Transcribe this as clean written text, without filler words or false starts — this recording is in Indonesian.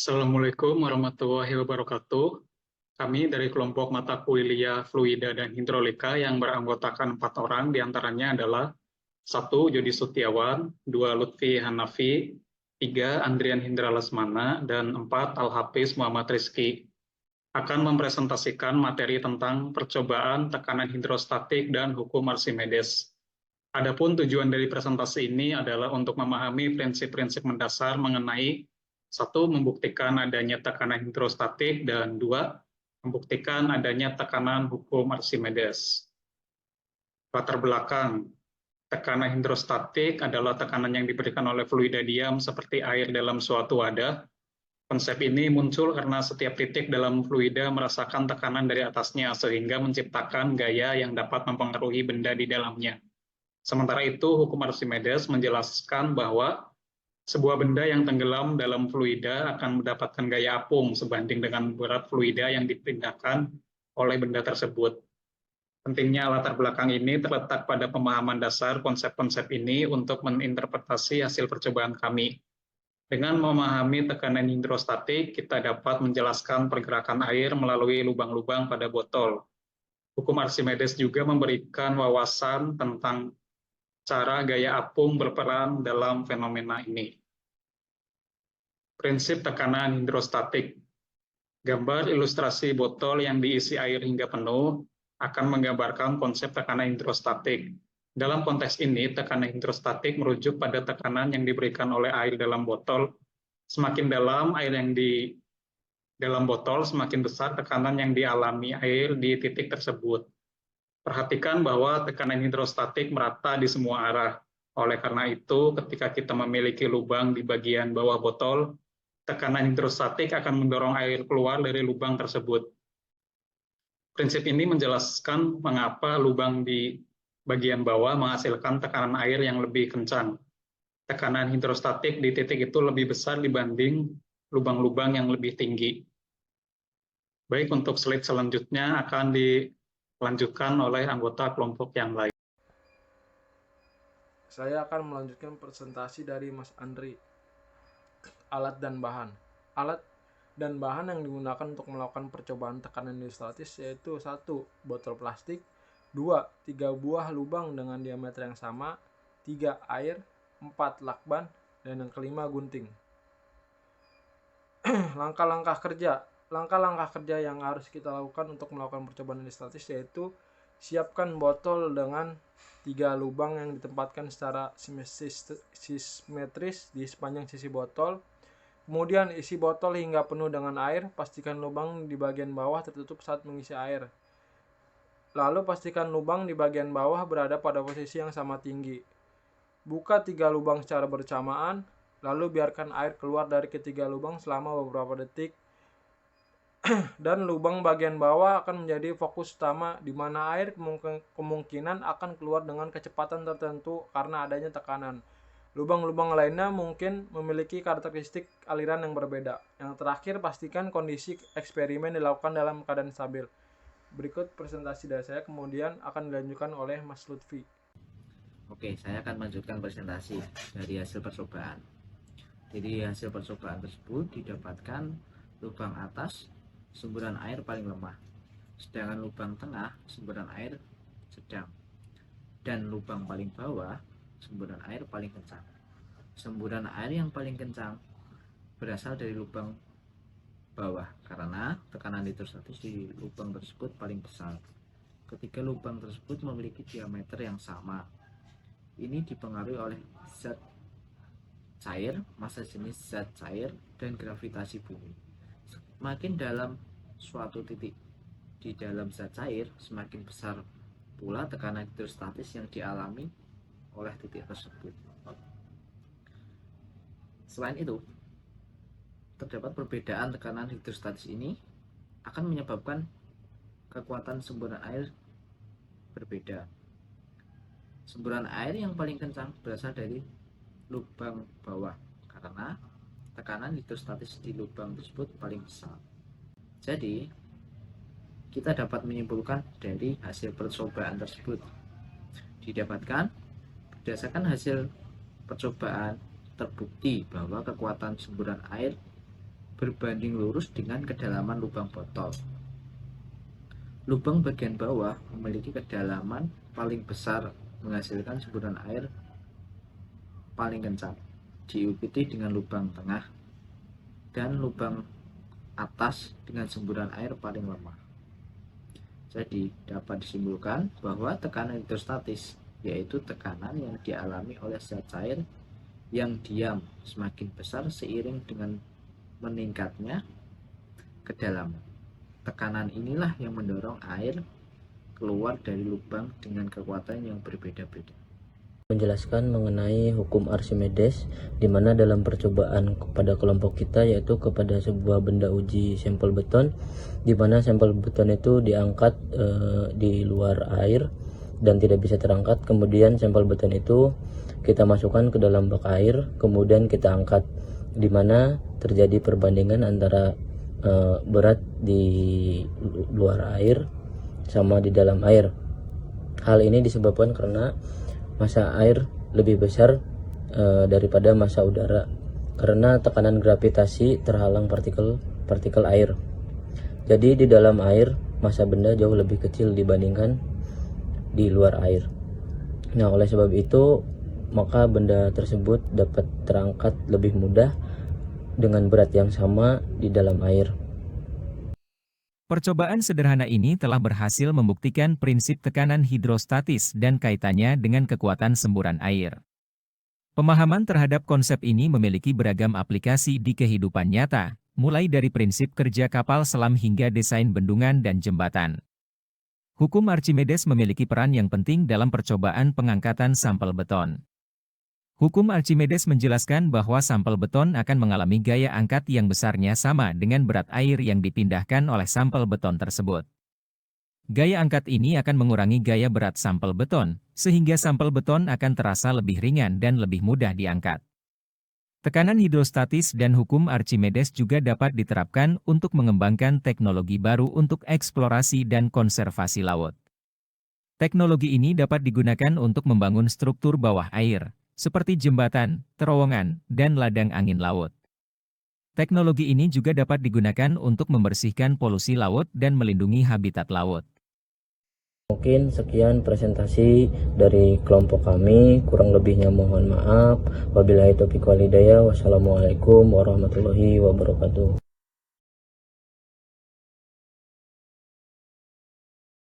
Assalamualaikum warahmatullahi wabarakatuh. Kami dari kelompok mata kuliah Fluida dan Hidrolika yang beranggotakan 4 orang, diantaranya adalah 1. Jody Setiawan, 2. Lutfi Hanafi, 3. Andrian Hindra Lesmana, dan 4. Al-Hafiz Muhammad Rizki akan mempresentasikan materi tentang percobaan tekanan hidrostatik dan hukum Archimedes. Adapun tujuan dari presentasi ini adalah untuk memahami prinsip-prinsip mendasar mengenai 1. Membuktikan adanya tekanan hidrostatik, dan 2. Membuktikan adanya tekanan hukum Archimedes. Latar belakang: tekanan hidrostatik adalah tekanan yang diberikan oleh fluida diam seperti air dalam suatu wadah. Konsep ini muncul karena setiap titik dalam fluida merasakan tekanan dari atasnya sehingga menciptakan gaya yang dapat mempengaruhi benda di dalamnya. Sementara itu, hukum Archimedes menjelaskan bahwa sebuah benda yang tenggelam dalam fluida akan mendapatkan gaya apung sebanding dengan berat fluida yang dipindahkan oleh benda tersebut. Pentingnya latar belakang ini terletak pada pemahaman dasar konsep-konsep ini untuk menginterpretasi hasil percobaan kami. Dengan memahami tekanan hidrostatik, kita dapat menjelaskan pergerakan air melalui lubang-lubang pada botol. Hukum Archimedes juga memberikan wawasan tentang cara gaya apung berperan dalam fenomena ini. Prinsip tekanan hidrostatik. Gambar ilustrasi botol yang diisi air hingga penuh akan menggambarkan konsep tekanan hidrostatik. Dalam konteks ini, tekanan hidrostatik merujuk pada tekanan yang diberikan oleh air dalam botol. Semakin dalam air yang di dalam botol, semakin besar tekanan yang dialami air di titik tersebut. Perhatikan bahwa tekanan hidrostatik merata di semua arah. Oleh karena itu, ketika kita memiliki lubang di bagian bawah botol, tekanan hidrostatik akan mendorong air keluar dari lubang tersebut. Prinsip ini menjelaskan mengapa lubang di bagian bawah menghasilkan tekanan air yang lebih kencang. Tekanan hidrostatik di titik itu lebih besar dibanding lubang-lubang yang lebih tinggi. Baik, untuk slide selanjutnya akan dilanjutkan oleh anggota kelompok yang lain. Saya akan melanjutkan presentasi dari Mas Andri. Alat dan bahan. Alat dan bahan yang digunakan untuk melakukan percobaan tekanan hidrostatis yaitu 1. Botol plastik, 2. 3 buah lubang dengan diameter yang sama, 3. Air, 4. Lakban, dan yang kelima gunting. Langkah-langkah kerja. Langkah-langkah kerja yang harus kita lakukan untuk melakukan percobaan hidrostatis yaitu siapkan botol dengan 3 lubang yang ditempatkan secara simetris di sepanjang sisi botol. Kemudian isi botol hingga penuh dengan air. Pastikan lubang di bagian bawah tertutup saat mengisi air. Lalu pastikan lubang di bagian bawah berada pada posisi yang sama tinggi. Buka 3 lubang secara bersamaan, lalu biarkan air keluar dari ketiga lubang selama beberapa detik. Dan lubang bagian bawah akan menjadi fokus utama di mana air kemungkinan akan keluar dengan kecepatan tertentu karena adanya tekanan. Lubang-lubang lainnya mungkin memiliki karakteristik aliran yang berbeda. Yang terakhir, pastikan kondisi eksperimen dilakukan dalam keadaan stabil. Berikut presentasi dari saya, kemudian akan dilanjutkan oleh Mas Lutfi. Oke, saya akan melanjutkan presentasi dari hasil percobaan. Jadi hasil percobaan tersebut didapatkan lubang atas semburan air paling lemah, sedangkan lubang tengah semburan air sedang, dan lubang paling bawah semburan air paling kencang. Semburan air yang paling kencang berasal dari lubang bawah karena tekanan hidrostatis di lubang tersebut paling besar. Ketika lubang tersebut memiliki diameter yang sama, ini dipengaruhi oleh zat cair, massa jenis zat cair, dan gravitasi bumi. Semakin dalam suatu titik di dalam zat cair, semakin besar pula tekanan hidrostatis yang dialami oleh titik tersebut. Selain itu, terdapat perbedaan tekanan hidrostatis ini akan menyebabkan kekuatan semburan air berbeda. Semburan air yang paling kencang berasal dari lubang bawah karena tekanan hidrostatis di lubang tersebut paling besar. Jadi, kita dapat menyimpulkan dari hasil percobaan tersebut didapatkan berdasarkan hasil percobaan terbukti bahwa kekuatan semburan air berbanding lurus dengan kedalaman lubang botol. Lubang bagian bawah memiliki kedalaman paling besar, menghasilkan semburan air paling kencang, diikuti dengan lubang tengah dan lubang atas dengan semburan air paling lemah. Jadi dapat disimpulkan bahwa tekanan hidrostatis yaitu tekanan yang dialami oleh zat cair yang diam semakin besar seiring dengan meningkatnya kedalaman. Tekanan inilah yang mendorong air keluar dari lubang dengan kekuatan yang berbeda-beda. Menjelaskan mengenai hukum Archimedes, di mana dalam percobaan kepada kelompok kita yaitu kepada sebuah benda uji sampel beton, di mana sampel beton itu diangkat di luar air dan tidak bisa terangkat. Kemudian sampel beton itu kita masukkan ke dalam bak air, kemudian kita angkat, di mana terjadi perbandingan antara berat di luar air sama di dalam air. Hal ini disebabkan karena massa air lebih besar daripada massa udara karena tekanan gravitasi terhalang partikel air. Jadi di dalam air massa benda jauh lebih kecil dibandingkan di luar air. Nah, oleh sebab itu maka benda tersebut dapat terangkat lebih mudah dengan berat yang sama di dalam air. Percobaan sederhana ini telah berhasil membuktikan prinsip tekanan hidrostatis dan kaitannya dengan kekuatan semburan air. Pemahaman terhadap konsep ini memiliki beragam aplikasi di kehidupan nyata, mulai dari prinsip kerja kapal selam hingga desain bendungan dan jembatan. Hukum Archimedes memiliki peran yang penting dalam percobaan pengangkatan sampel beton. Hukum Archimedes menjelaskan bahwa sampel beton akan mengalami gaya angkat yang besarnya sama dengan berat air yang dipindahkan oleh sampel beton tersebut. Gaya angkat ini akan mengurangi gaya berat sampel beton, sehingga sampel beton akan terasa lebih ringan dan lebih mudah diangkat. Tekanan hidrostatis dan hukum Archimedes juga dapat diterapkan untuk mengembangkan teknologi baru untuk eksplorasi dan konservasi laut. Teknologi ini dapat digunakan untuk membangun struktur bawah air, seperti jembatan, terowongan, dan ladang angin laut. Teknologi ini juga dapat digunakan untuk membersihkan polusi laut dan melindungi habitat laut. Mungkin sekian presentasi dari kelompok kami, kurang lebihnya mohon maaf. Wabillahi taufiq wal hidayah. Wassalamualaikum warahmatullahi wabarakatuh.